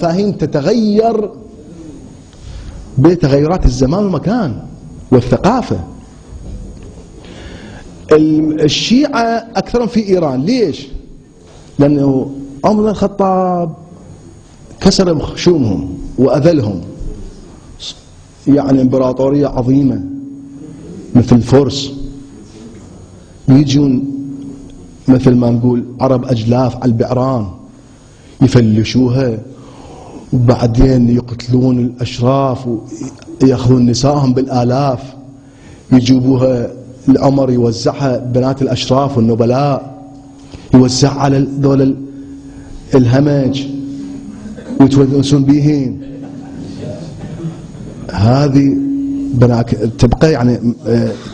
مفاهيم تتغير بتغيرات الزمان والمكان والثقافة. الشيعة أكثرهم في إيران. ليش؟ لأنه عمر بن الخطاب كسر خشومهم وأذلهم، يعني إمبراطورية عظيمة مثل الفرس يجون مثل ما نقول عرب أجلاف على البعران يفلشوها، وبعدين يقتلون الأشراف ويأخذون نسائهم بالآلاف، يجيبوها العمر يوزعها بنات الأشراف والنبلاء، يوزع على دول الهمج ويتونسون بيهن. هذه تبقى يعني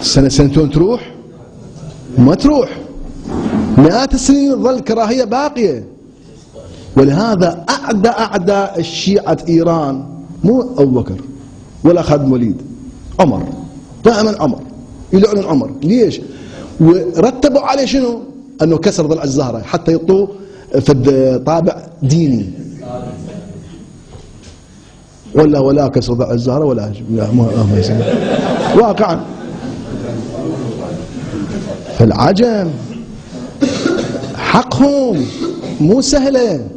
سنة سنتين تروح؟ ما تروح، مئات السنين تظل الكراهية باقية. ولهذا أعدى الشيعة إيران مو أبو بكر ولا خالد بن الوليد، عمر، دائما عمر، يلعنون عمر. ليش؟ ورتبوا عليه شنو؟ أنه كسر ضلع الزهرة حتى يعطوه في طابع ديني. ولا كسر ضلع الزهرة ولا ما يسمى واقعا. فالعجم حقهم مو سهلة،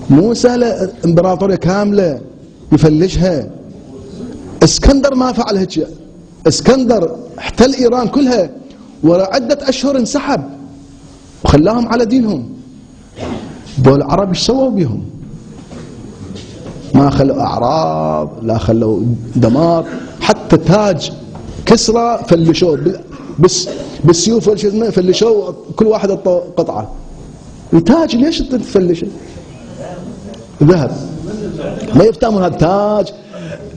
مو سهلة امبراطورية كاملة يفلشها. اسكندر ما فعل هيك. اسكندر احتل ايران كلها ورا عدة اشهر انسحب وخلاهم على دينهم. دول العرب ايش سووا بهم؟ ما خلوا اعراض، لا خلوا دمار، حتى تاج كسرى فلشوه بالسيوف فلشوه، كل واحد قطعه. التاج ليش تفلشه؟ ذهب. ما يفتهمون هذا التاج.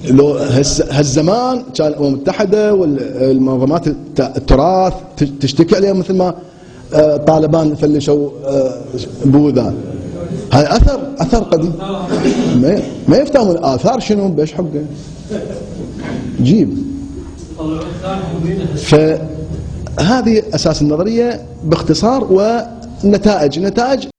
لو هالزمان كان الامم المتحده والمنظمات التراث تشتكي عليهم مثل ما طالبان فلشوا بوذا. هاي اثر قديم. ما يفتهمون الاثار شنو بايش حقه جيب. فهذه اساس النظريه باختصار. ونتائج